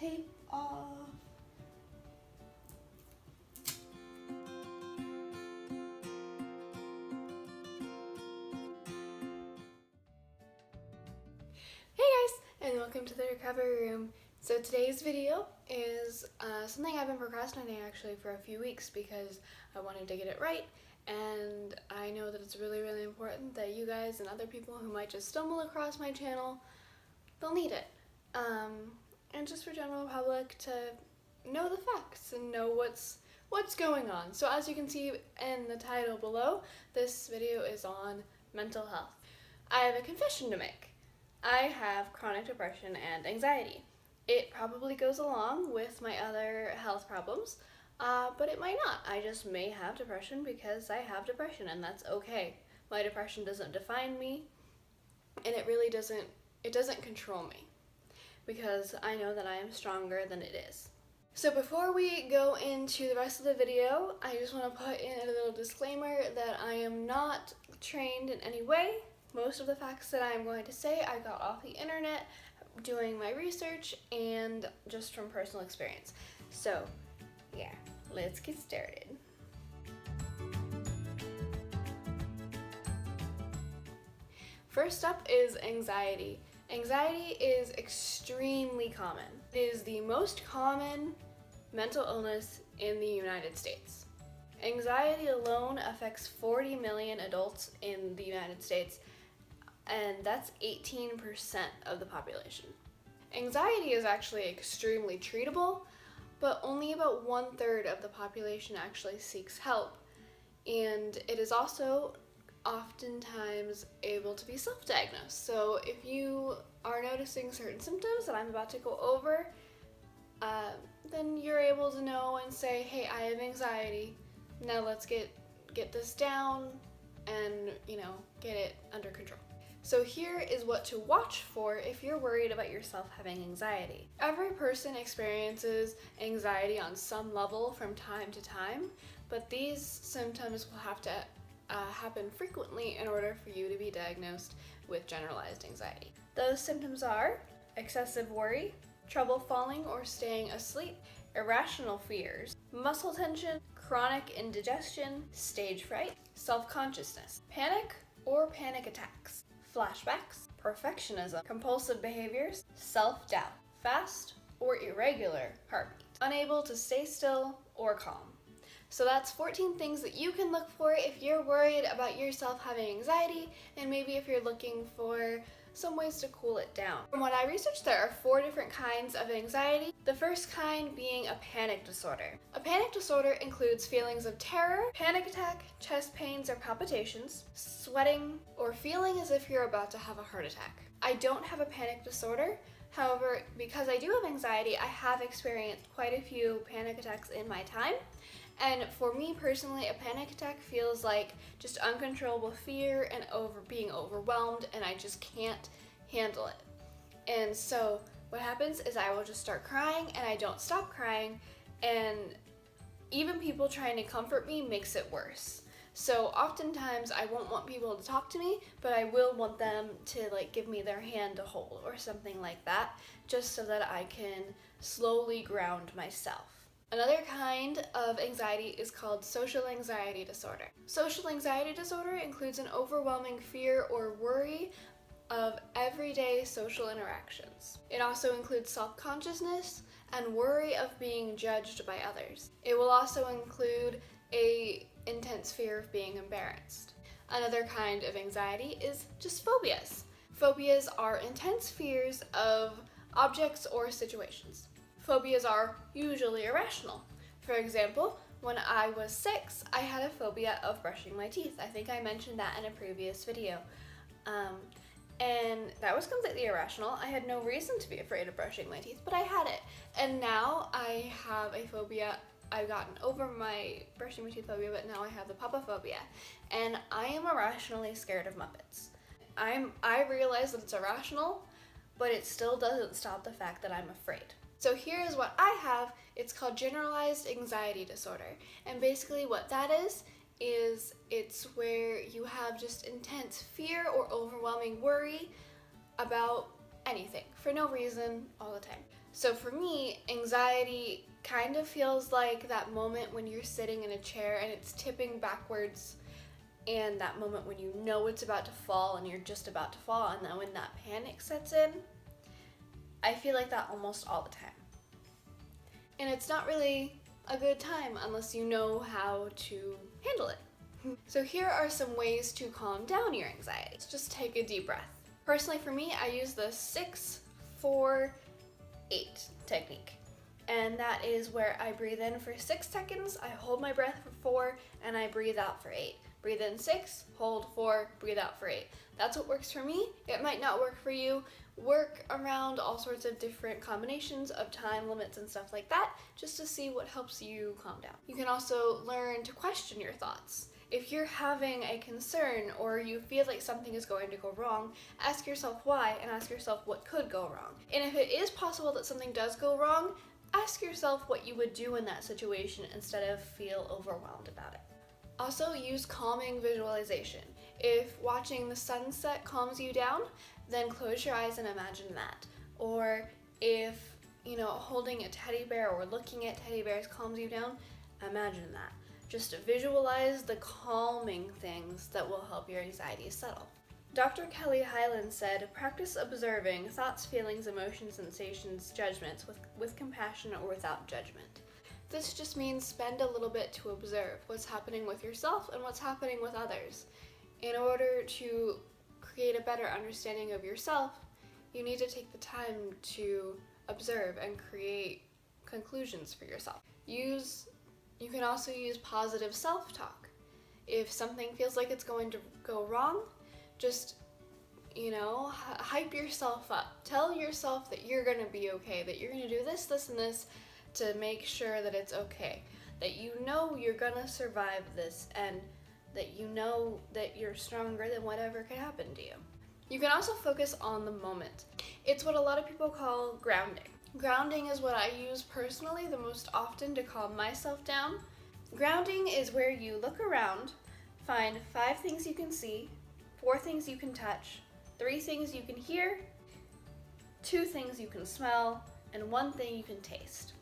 tape off. Hey guys, and welcome to the recovery room. So today's video is something I've been procrastinating actually for a few weeks because I wanted to get it right, and I know that it's really, really important that you guys and other people who might just stumble across my channel, they'll need it. And just for general public to know the facts and know what's going on. So as you can see in the title below, this video is on mental health. I have a confession to make. I have chronic depression and anxiety. It probably goes along with my other health problems, but it might not. I just may have depression because I have depression, and that's okay. My depression doesn't define me, and it really doesn't control me, because I know that I am stronger than it is. So before we go into the rest of the video, I just want to put in a little disclaimer that I am not trained in any way. Most of the facts that I'm going to say I got off the internet doing my research and just from personal experience. So yeah, let's get started. First up is anxiety. Anxiety is extremely common. It is the most common mental illness in the United States. Anxiety alone affects 40 million adults in the United States, and that's 18% of the population. Anxiety is actually extremely treatable, but only about 1/3 of the population actually seeks help, and it is also oftentimes able to be self-diagnosed. So if you are noticing certain symptoms that I'm about to go over, then you're able to know and say, hey, I have anxiety. Now let's get this down and, get it under control. So here is what to watch for if you're worried about yourself having anxiety. Every person experiences anxiety on some level from time to time, but these symptoms will have to happen frequently in order for you to be diagnosed with generalized anxiety. Those symptoms are excessive worry, trouble falling or staying asleep, irrational fears, muscle tension, chronic indigestion, stage fright, self-consciousness, panic or panic attacks, flashbacks, perfectionism, compulsive behaviors, self-doubt, fast or irregular heartbeat, unable to stay still or calm. So that's 14 things that you can look for if you're worried about yourself having anxiety, and maybe if you're looking for some ways to cool it down. From what I researched, there are 4 different kinds of anxiety. The first kind being a panic disorder. A panic disorder includes feelings of terror, panic attack, chest pains or palpitations, sweating, or feeling as if you're about to have a heart attack. I don't have a panic disorder. However, because I do have anxiety, I have experienced quite a few panic attacks in my time. And for me personally, a panic attack feels like just uncontrollable fear and being overwhelmed, and I just can't handle it. And so what happens is I will just start crying, and I don't stop crying, and even people trying to comfort me makes it worse. So oftentimes I won't want people to talk to me, but I will want them to give me their hand to hold or something like that, just so that I can slowly ground myself. Another kind of anxiety is called social anxiety disorder. Social anxiety disorder includes an overwhelming fear or worry of everyday social interactions. It also includes self-consciousness and worry of being judged by others. It will also include an intense fear of being embarrassed. Another kind of anxiety is just phobias. Phobias are intense fears of objects or situations. Phobias are usually irrational. For example, when I was 6, I had a phobia of brushing my teeth. I think I mentioned that in a previous video. And that was completely irrational. I had no reason to be afraid of brushing my teeth, but I had it. And now I have a phobia. I've gotten over my brushing my teeth phobia, but now I have the papaphobia. And I am irrationally scared of Muppets. I realize that it's irrational, but it still doesn't stop the fact that I'm afraid. So here is what I have. It's called generalized anxiety disorder. And basically what that is it's where you have just intense fear or overwhelming worry about anything for no reason all the time. So for me, anxiety kind of feels like that moment when you're sitting in a chair and it's tipping backwards, and that moment when you know it's about to fall and you're just about to fall, and then when that panic sets in. I feel like that almost all the time. And it's not really a good time unless you know how to handle it. So here are some ways to calm down your anxiety. Just take a deep breath. Personally for me, I use the 6-4-8 technique. And that is where I breathe in for 6 seconds, I hold my breath for 4, and I breathe out for 8. Breathe in 6, hold 4, breathe out for 8. That's what works for me. It might not work for you. Work around all sorts of different combinations of time limits and stuff like that, just to see what helps you calm down. You can also learn to question your thoughts. If you're having a concern or you feel like something is going to go wrong, ask yourself why and ask yourself what could go wrong. And if it is possible that something does go wrong, ask yourself what you would do in that situation instead of feel overwhelmed about it. Also, use calming visualization. If watching the sunset calms you down, then close your eyes and imagine that. Or if, holding a teddy bear or looking at teddy bears calms you down, imagine that. Just visualize the calming things that will help your anxiety settle. Dr. Kelly Hyland said, practice observing thoughts, feelings, emotions, sensations, judgments with compassion or without judgment. This just means spend a little bit to observe what's happening with yourself and what's happening with others. In order to create a better understanding of yourself, you need to take the time to observe and create conclusions for yourself. You can also use positive self-talk. If something feels like it's going to go wrong, just, hype yourself up. Tell yourself that you're going to be okay, that you're going to do this, this, and this to make sure that it's okay, that you know you're going to survive this, and that you know that you're stronger than whatever could happen to you. You can also focus on the moment. It's what a lot of people call grounding. Grounding is what I use personally the most often to calm myself down. Grounding is where you look around, find 5 things you can see, 4 things you can touch, 3 things you can hear, 2 things you can smell, and 1 thing you can taste.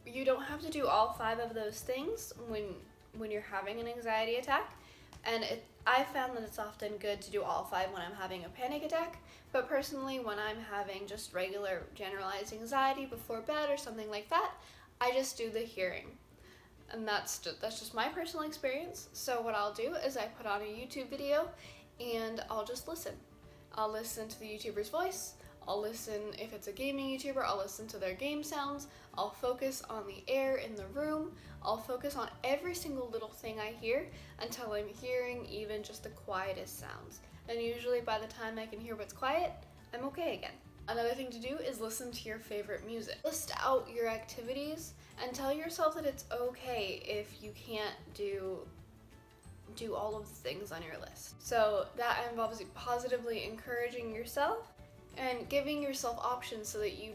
You don't have to do all 5 of those things when you're having an anxiety attack, and I found that it's often good to do all 5 when I'm having a panic attack, but personally when I'm having just regular generalized anxiety before bed or something like that, I just do the hearing. And that's just my personal experience. So what I'll do is I put on a YouTube video and I'll just listen. I'll listen to the YouTuber's voice. I'll listen, if it's a gaming YouTuber, I'll listen to their game sounds. I'll focus on the air in the room. I'll focus on every single little thing I hear until I'm hearing even just the quietest sounds. And usually by the time I can hear what's quiet, I'm okay again. Another thing to do is listen to your favorite music. List out your activities and tell yourself that it's okay if you can't do all of the things on your list. So that involves positively encouraging yourself and giving yourself options so that you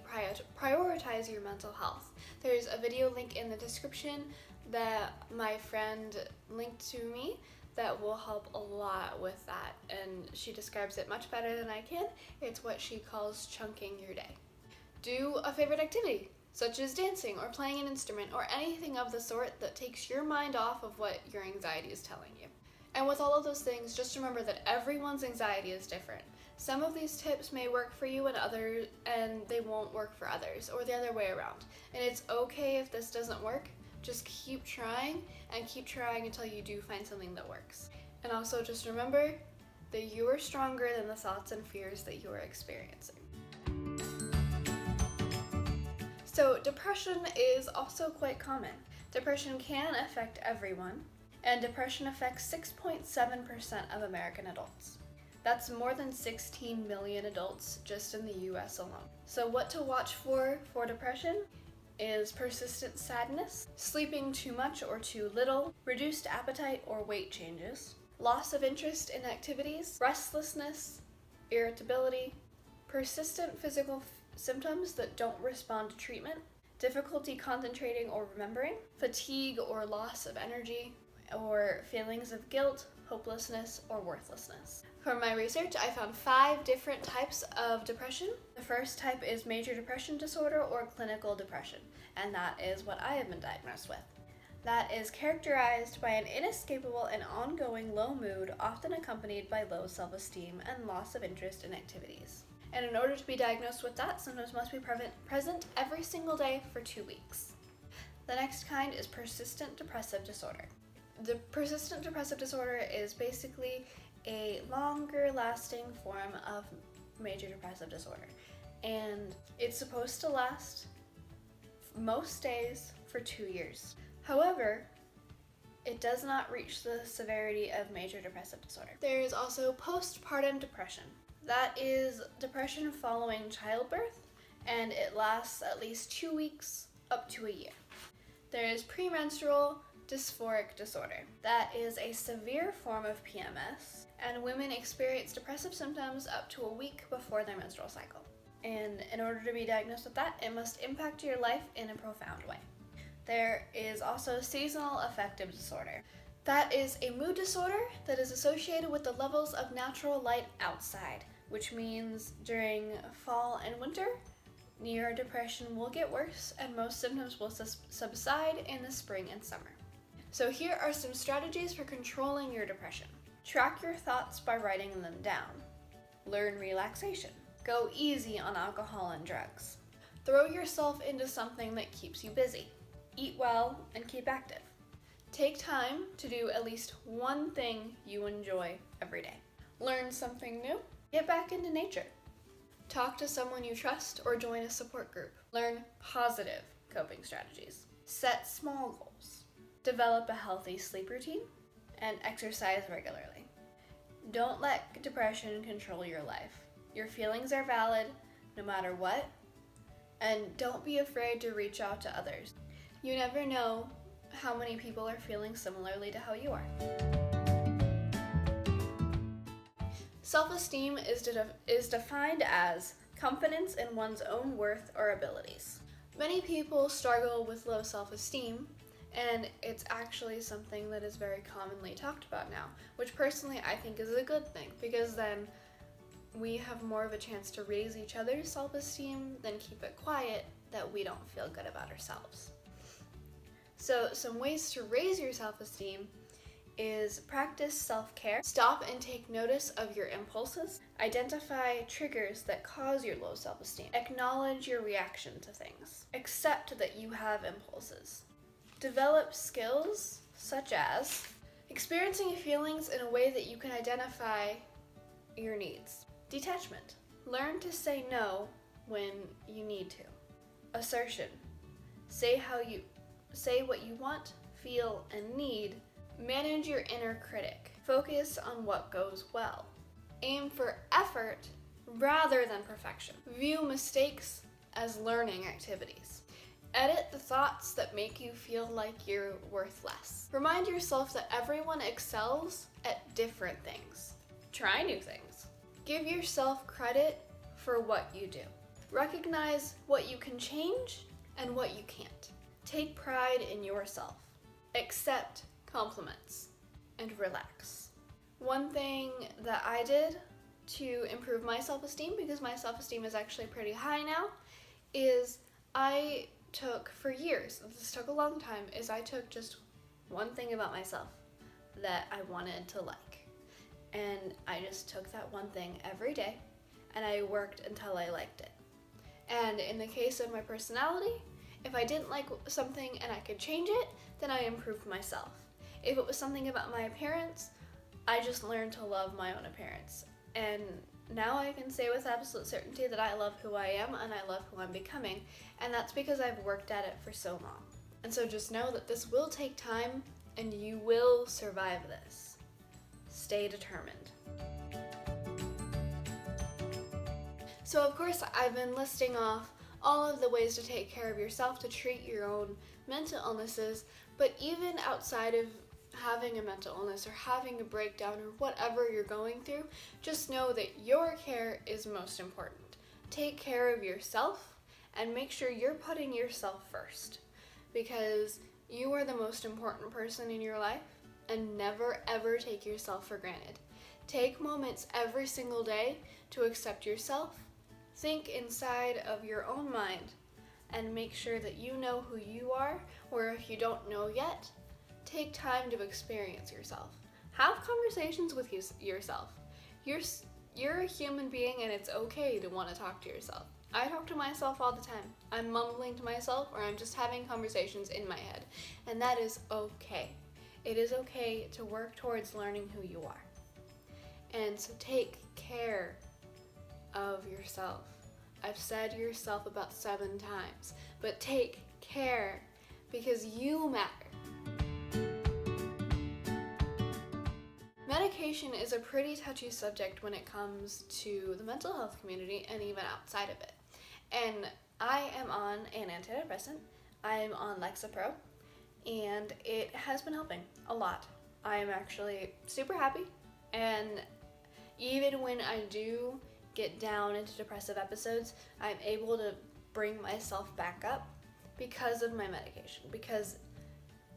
prioritize your mental health. There's a video link in the description that my friend linked to me that will help a lot with that, and she describes it much better than I can. It's what she calls chunking your day. Do a favorite activity, such as dancing or playing an instrument or anything of the sort that takes your mind off of what your anxiety is telling you. And with all of those things, just remember that everyone's anxiety is different. Some of these tips may work for you and they won't work for others, or the other way around. And it's okay if this doesn't work. Just keep trying and keep trying until you do find something that works. And also just remember that you are stronger than the thoughts and fears that you are experiencing. So depression is also quite common. Depression can affect everyone, and depression affects 6.7% of American adults. That's more than 16 million adults just in the US alone. So what to watch for depression is persistent sadness, sleeping too much or too little, reduced appetite or weight changes, loss of interest in activities, restlessness, irritability, persistent physical symptoms that don't respond to treatment, difficulty concentrating or remembering, fatigue or loss of energy, or feelings of guilt, hopelessness, or worthlessness. From my research, I found 5 different types of depression. The first type is major depression disorder or clinical depression, and that is what I have been diagnosed with. That is characterized by an inescapable and ongoing low mood, often accompanied by low self-esteem and loss of interest in activities. And in order to be diagnosed with that, symptoms must be present every single day for 2 weeks. The next kind is persistent depressive disorder. The persistent depressive disorder is basically a longer lasting form of major depressive disorder, and it's supposed to last most days for 2 years. However, it does not reach the severity of major depressive disorder. There is also postpartum depression. That is depression following childbirth, and it lasts at least 2 weeks up to a year. There is premenstrual dysphoric disorder. That is a severe form of PMS, and women experience depressive symptoms up to a week before their menstrual cycle. And in order to be diagnosed with that, it must impact your life in a profound way. There is also seasonal affective disorder. That is a mood disorder that is associated with the levels of natural light outside, which means during fall and winter, your depression will get worse and most symptoms will subside in the spring and summer. So here are some strategies for controlling your depression. Track your thoughts by writing them down. Learn relaxation. Go easy on alcohol and drugs. Throw yourself into something that keeps you busy. Eat well and keep active. Take time to do at least one thing you enjoy every day. Learn something new. Get back into nature. Talk to someone you trust or join a support group. Learn positive coping strategies. Set small goals. Develop a healthy sleep routine and exercise regularly. Don't let depression control your life. Your feelings are valid no matter what, and don't be afraid to reach out to others. You never know how many people are feeling similarly to how you are. Self-esteem is defined as confidence in one's own worth or abilities. Many people struggle with low self-esteem, and it's actually something that is very commonly talked about now, which personally I think is a good thing, because then we have more of a chance to raise each other's self-esteem than keep it quiet that we don't feel good about ourselves. So some ways to raise your self-esteem is practice self-care. Stop and take notice of your impulses. Identify triggers that cause your low self-esteem. Acknowledge your reaction to things. Accept that you have impulses. Develop skills such as experiencing feelings in a way that you can identify your needs. Detachment. Learn to say no when you need to. Assertion. Say what you want, feel, and need. Manage your inner critic. Focus on what goes well. Aim for effort rather than perfection. View mistakes as learning activities. Edit the thoughts that make you feel like you're worth less. Remind yourself that everyone excels at different things. Try new things. Give yourself credit for what you do. Recognize what you can change and what you can't. Take pride in yourself. Accept compliments and relax. One thing that I did to improve my self-esteem, because my self-esteem is actually pretty high now, is I took for years, this took a long time, is I took just one thing about myself that I wanted to like. And I just took that one thing every day and I worked until I liked it. And in the case of my personality, if I didn't like something and I could change it, then I improved myself. If it was something about my appearance, I just learned to love my own appearance. And now I can say with absolute certainty that I love who I am and I love who I'm becoming, and that's because I've worked at it for so long. And so just know that this will take time and you will survive this. Stay determined. So of course I've been listing off all of the ways to take care of yourself, to treat your own mental illnesses, but even outside of having a mental illness or having a breakdown or whatever you're going through, just know that your care is most important. Take care of yourself and make sure you're putting yourself first, because you are the most important person in your life and never ever take yourself for granted. Take moments every single day to accept yourself. Think inside of your own mind and make sure that you know who you are, or if you don't know yet, take time to experience yourself. Have conversations with yourself. You're a human being, and it's okay to want to talk to yourself. I talk to myself all the time. I'm mumbling to myself, or I'm just having conversations in my head, and that is okay. It is okay to work towards learning who you are. And so take care of yourself. I've said yourself about 7 times, but take care because you matter. Medication is a pretty touchy subject when it comes to the mental health community and even outside of it. And I am on an antidepressant. I am on Lexapro, and it has been helping a lot. I am actually super happy, and even when I do get down into depressive episodes, I'm able to bring myself back up because of my medication, because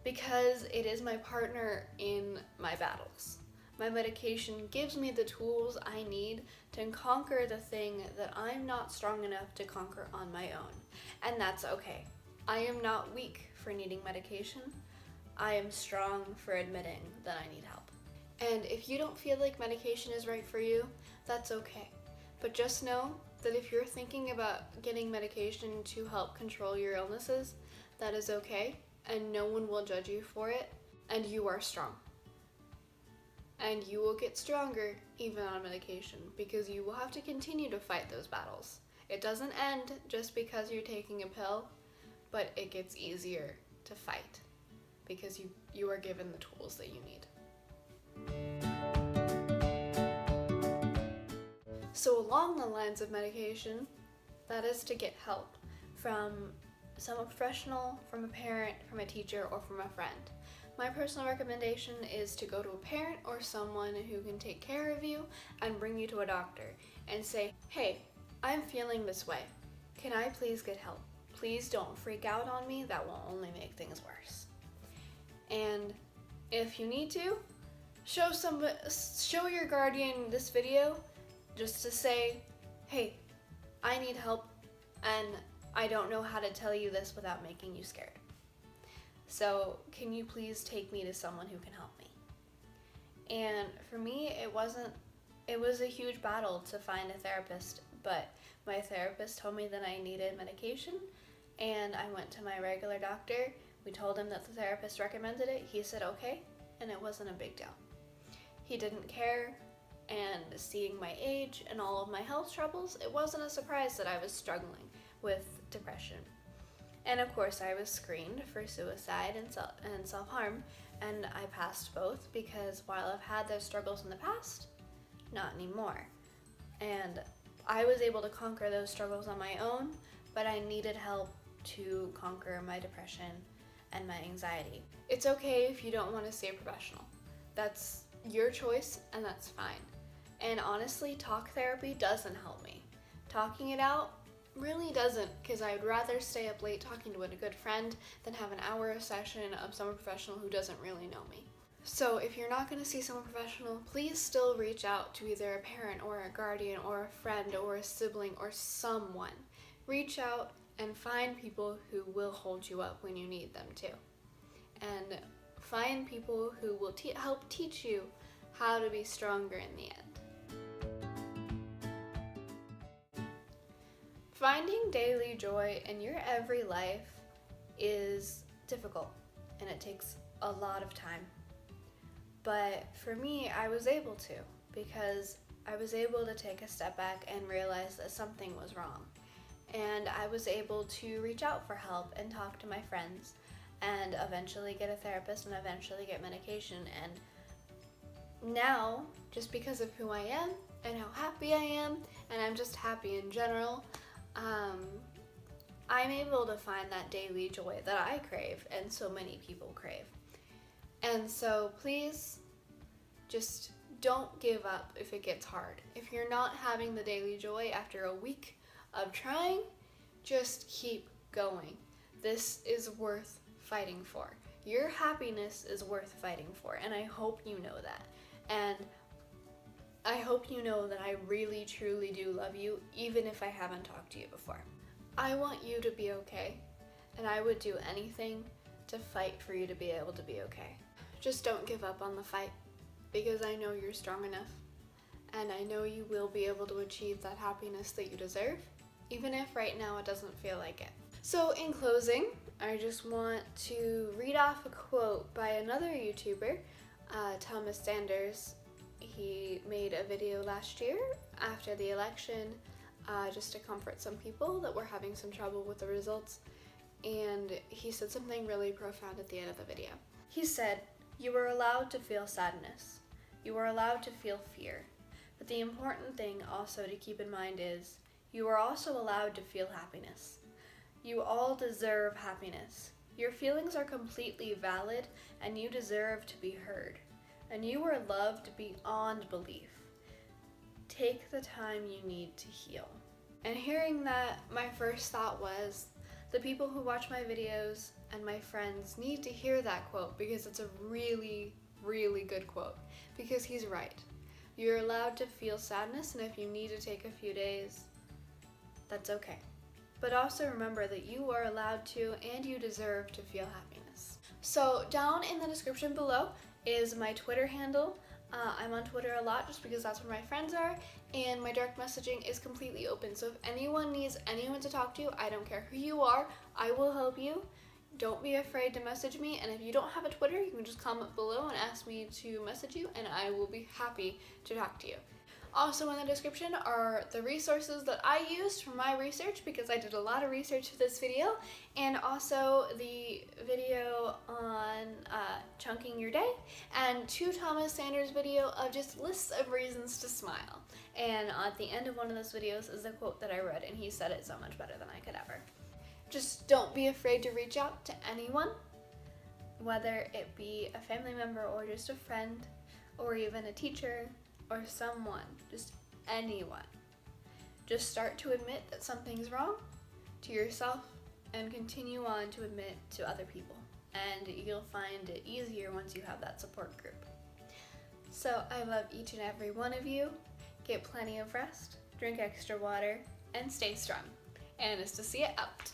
it is my partner in my battles. My medication gives me the tools I need to conquer the thing that I'm not strong enough to conquer on my own. And that's okay. I am not weak for needing medication. I am strong for admitting that I need help. And if you don't feel like medication is right for you, that's okay. But just know that if you're thinking about getting medication to help control your illnesses, that is okay, and no one will judge you for it, and you are strong. And you will get stronger even on medication, because you will have to continue to fight those battles. It doesn't end just because you're taking a pill, but it gets easier to fight because you are given the tools that you need. So along the lines of medication, that is to get help from some professional, from a parent, from a teacher, or from a friend. My personal recommendation is to go to a parent or someone who can take care of you and bring you to a doctor and say, hey, I'm feeling this way. Can I please get help? Please don't freak out on me. That will only make things worse. And if you need to, show your guardian this video just to say, hey, I need help and I don't know how to tell you this without making you scared. So can you please take me to someone who can help me? And for me, it was a huge battle to find a therapist, but my therapist told me that I needed medication, and I went to my regular doctor. We told him that the therapist recommended it. He said okay, and it wasn't a big deal. He didn't care, and seeing my age and all of my health troubles, it wasn't a surprise that I was struggling with depression. And of course, I was screened for suicide and self-harm, and I passed both because while I've had those struggles in the past, not anymore. And I was able to conquer those struggles on my own, but I needed help to conquer my depression and my anxiety. It's okay if you don't want to see a professional. That's your choice, and that's fine. And honestly, talk therapy doesn't help me. Talking it out really doesn't, because I'd rather stay up late talking to a good friend than have an hour session of someone professional who doesn't really know me. So if you're not going to see someone professional, please still reach out to either a parent or a guardian or a friend or a sibling or someone. Reach out and find people who will hold you up when you need them to. And find people who will help teach you how to be stronger in the end. Finding daily joy in your every life is difficult, and it takes a lot of time. But for me, I was able to, because I was able to take a step back and realize that something was wrong. And I was able to reach out for help and talk to my friends and eventually get a therapist and eventually get medication. And now, just because of who I am and how happy I am, and I'm just happy in general, I'm able to find that daily joy that I crave and so many people crave. And so please just don't give up if it gets hard. If you're not having the daily joy after a week of trying, just keep going. This is worth fighting for. Your happiness is worth fighting for, and I hope you know that. And I hope you know that I really, truly do love you, even if I haven't talked to you before. I want you to be okay, and I would do anything to fight for you to be able to be okay. Just don't give up on the fight, because I know you're strong enough, and I know you will be able to achieve that happiness that you deserve, even if right now it doesn't feel like it. So in closing, I just want to read off a quote by another YouTuber, Thomas Sanders. He made a video last year after the election just to comfort some people that were having some trouble with the results, and he said something really profound at the end of the video. He said, "You are allowed to feel sadness. You are allowed to feel fear. But the important thing also to keep in mind is you are also allowed to feel happiness. You all deserve happiness. Your feelings are completely valid, and you deserve to be heard. And you are loved beyond belief. Take the time you need to heal." And hearing that, my first thought was, the people who watch my videos and my friends need to hear that quote, because it's a really, really good quote. Because he's right. You're allowed to feel sadness, and if you need to take a few days, that's okay. But also remember that you are allowed to, and you deserve to feel happiness. So down in the description below is my Twitter handle. I'm on Twitter a lot just because that's where my friends are, and my direct messaging is completely open. So if anyone needs anyone to talk to, I don't care who you are, I will help you. Don't be afraid to message me, and if you don't have a Twitter, you can just comment below and ask me to message you, and I will be happy to talk to you. Also in the description are the resources that I used for my research, because I did a lot of research for this video, and also the video on chunking your day, and 2 Thomas Sanders video of just lists of reasons to smile. And at the end of one of those videos is the quote that I read, and he said it so much better than I could ever. Just don't be afraid to reach out to anyone, whether it be a family member or just a friend, or even a teacher, or someone, just anyone. Just start to admit that something's wrong to yourself, and continue on to admit to other people. And you'll find it easier once you have that support group. So I love each and every one of you. Get plenty of rest, drink extra water, and stay strong. And Esteem out.